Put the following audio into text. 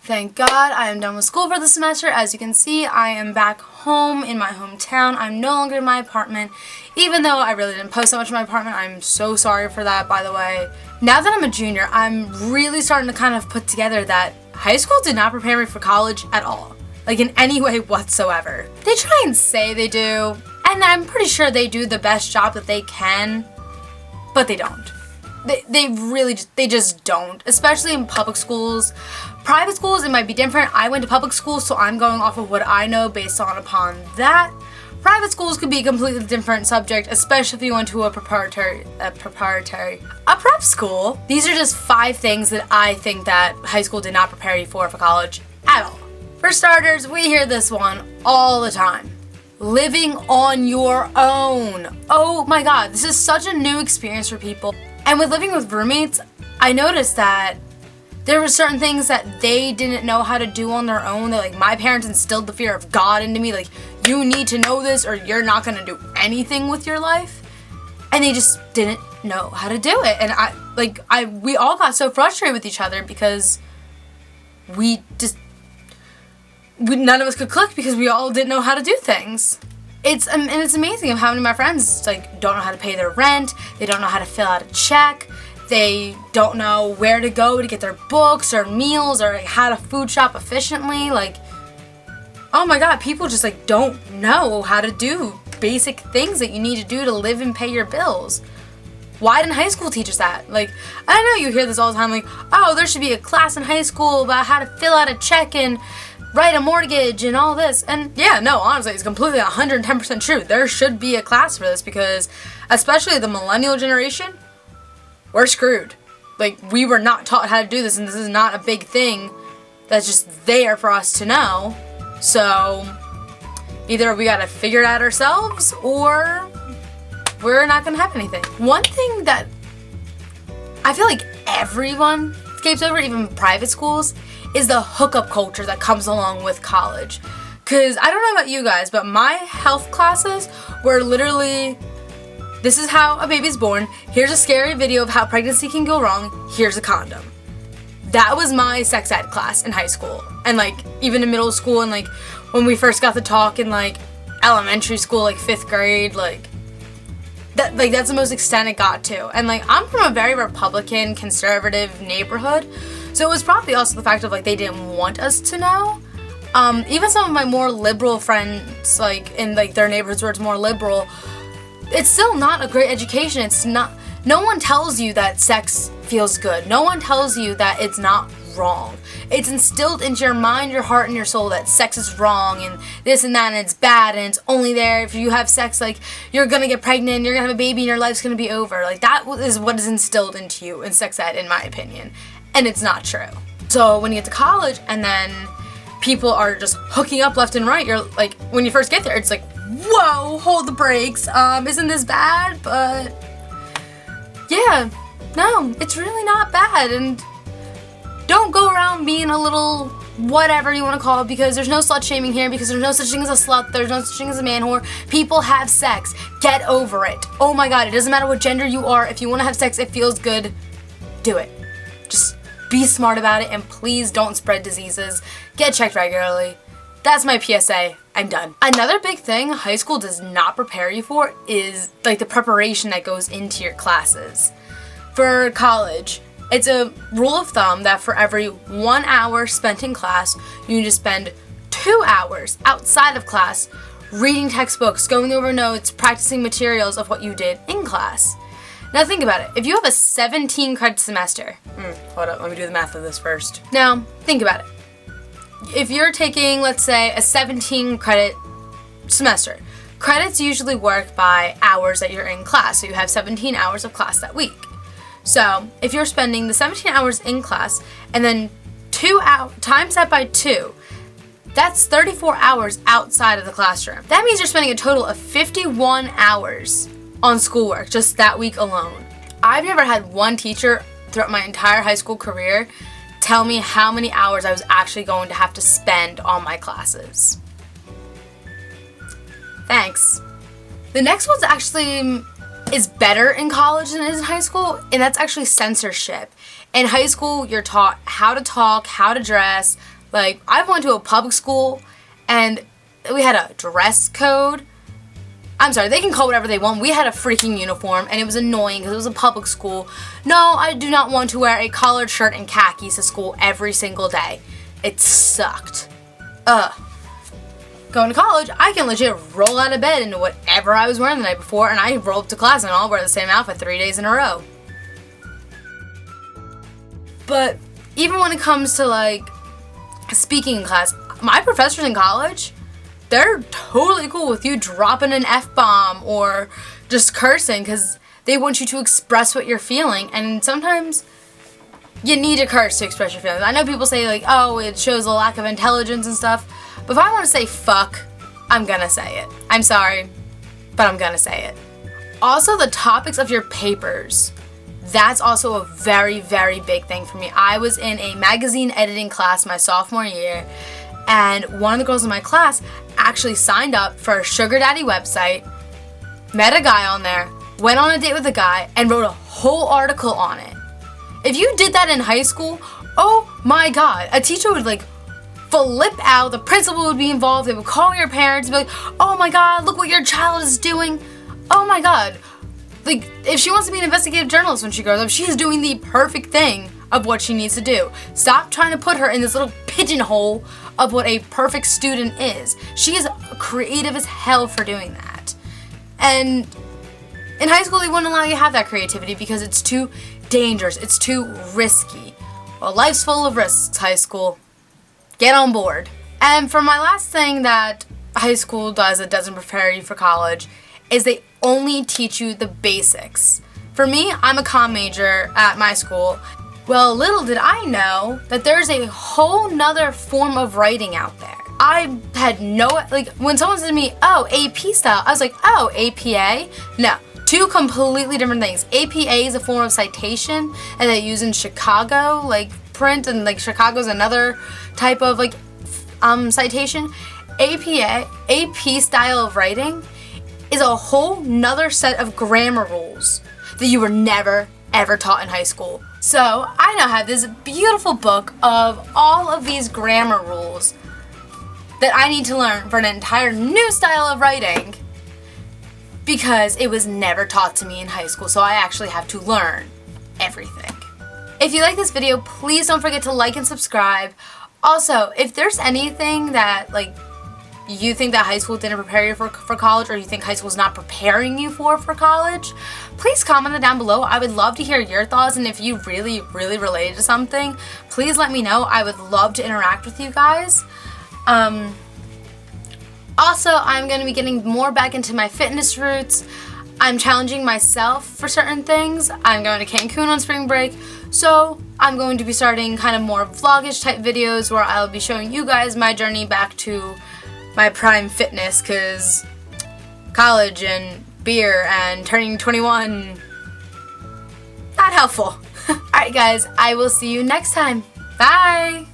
Thank God I am done with school for the semester. As you can see, I am back home in my hometown. I'm no longer in my apartment, even though I really didn't post so much in my apartment. I'm so sorry for that, by the way. Now that I'm a junior, I'm really starting to kind of put together that high school did not prepare me for college at all. Like in any way whatsoever. They try and say they do, and I'm pretty sure they do the best job that they can, but they don't. They just don't, especially in public schools. Private schools, it might be different. I went to public schools, so I'm going off of what I know based upon that. Private schools could be a completely different subject, especially if you went to a prep school. These are just 5 things that I think that high school did not prepare you for college at all. For starters, we hear this one all the time. Living on your own. Oh my God, this is such a new experience for people. And with living with roommates, I noticed that there were certain things that they didn't know how to do on their own. That, like, my parents instilled the fear of God into me. Like, you need to know this or you're not gonna do anything with your life. And they just didn't know how to do it. And we all got so frustrated with each other because none of us could click because we all didn't know how to do things. And it's amazing of how many of my friends don't know how to pay their rent, they don't know how to fill out a check, they don't know where to go to get their books or meals or how to food shop efficiently. Oh my God, people just don't know how to do basic things that you need to do to live and pay your bills. Why didn't high school teach us that? I know you hear this all the time, oh, there should be a class in high school about how to fill out a check and write a mortgage and all this. And yeah, no, honestly, it's completely 110% true. There should be a class for this because, especially the millennial generation, we're screwed. We were not taught how to do this, and this is not a big thing that's just there for us to know. So either we gotta figure it out ourselves or we're not gonna have anything. One thing that I feel like everyone skips over, even private schools, is the hookup culture that comes along with college. Because I don't know about you guys, but my health classes were literally, this is how a baby's born, here's a scary video of how pregnancy can go wrong, here's a condom. That was my sex ed class in high school. And even in middle school, and when we first got to talk in elementary school, 5th grade, that's the most extent it got to. And I'm from a very Republican, conservative neighborhood, so it was probably also the fact of they didn't want us to know. Even some of my more liberal friends, in their neighborhoods where it's more liberal, it's still not a great education. It's not. No one tells you that sex feels good. No one tells you that it's not wrong. It's instilled into your mind, your heart, and your soul that sex is wrong and this and that and it's bad and it's only there if you have sex. You're gonna get pregnant, you're gonna have a baby, and your life's gonna be over. That is what is instilled into you in sex ed, in my opinion. And it's not true. So when you get to college and then people are just hooking up left and right, you're when you first get there, it's whoa, hold the brakes. Isn't this bad? But yeah, no, it's really not bad. And don't go around being a little whatever you want to call it, because there's no slut shaming here, because there's no such thing as a slut, there's no such thing as a man whore. People have sex. Get over it. Oh my God, it doesn't matter what gender you are. If you want to have sex, it feels good, do it. Just be smart about it, and please don't spread diseases. Get checked regularly. That's my PSA. I'm done. Another big thing high school does not prepare you for is the preparation that goes into your classes. For college, it's a rule of thumb that for every 1 hour spent in class, you need to spend 2 hours outside of class reading textbooks, going over notes, practicing materials of what you did in class. Now think about it. If you have a 17 credit semester, hold up, let me do the math of this first. Now, think about it. If you're taking, let's say, a 17 credit semester, credits usually work by hours that you're in class, so you have 17 hours of class that week. So if you're spending the 17 hours in class and then 2 hours times that by 2, that's 34 hours outside of the classroom. That means you're spending a total of 51 hours on schoolwork just that week alone. I've never had one teacher throughout my entire high school career tell me how many hours I was actually going to have to spend on my classes. Thanks. The next one's actually is better in college than it is in high school, and that's actually censorship. In high school, you're taught how to talk, how to dress, Like, I went to a public school and we had a dress code. I'm sorry, they can call whatever they want. We had a freaking uniform and it was annoying because it was a public school. No, I do not want to wear a collared shirt and khakis to school every single day. It sucked. Going to college, I can legit roll out of bed into whatever I was wearing the night before, and I roll up to class and I'll wear the same outfit 3 days in a row. But even when it comes to like speaking in class, my professors in college, they're totally cool with you dropping an F-bomb or just cursing because they want you to express what you're feeling, and sometimes you need to curse to express your feelings. I know people say like, oh, it shows a lack of intelligence and stuff, but if I want to say fuck, I'm gonna say it. I'm sorry, but I'm gonna say it. Also, the topics of your papers. That's also a very, very big thing for me. I was in a magazine editing class my sophomore year, and one of the girls in my class actually signed up for a sugar daddy website, met a guy on there, went on a date with a guy, and wrote a whole article on it. If you did that in high school, oh my god, a teacher would like flip out, the principal would be involved, they would call your parents and be like, oh my god, look what your child is doing. Oh my god. Like, if she wants to be an investigative journalist when she grows up, she's doing the perfect thing of what she needs to do. Stop trying to put her in this little pigeonhole of what a perfect student is. She is creative as hell for doing that. And in high school, they wouldn't allow you to have that creativity because it's too dangerous, it's too risky. Well, life's full of risks, high school. Get on board. And for my last thing that high school does that doesn't prepare you for college is they only teach you the basics. For me, I'm a comm major at my school. Well, little did I know that there's a whole nother form of writing out there. I had no, like, when someone said to me, oh, AP style, I was like, oh, APA? No, two completely different things. APA is a form of citation, and they use in Chicago, like, print, and, like, Chicago's another type of, like, citation. AP style of writing is a whole nother set of grammar rules that you were never, ever taught in high school. So, I now have this beautiful book of all of these grammar rules that I need to learn for an entire new style of writing because it was never taught to me in high school, so I actually have to learn everything. If you like this video, please don't forget to like and subscribe. Also, if there's anything that, like, you think that high school didn't prepare you for college, or you think high school's not preparing you for college, please comment it down below. I would love to hear your thoughts, and if you really, really related to something, please let me know. I would love to interact with you guys. Also, I'm going to be getting more back into my fitness roots. I'm challenging myself for certain things. I'm going to Cancun on spring break, so I'm going to be starting kind of more vlogish type videos where I'll be showing you guys my journey back to my prime fitness, because college and beer and turning 21, not helpful. Alright guys, I will see you next time. Bye!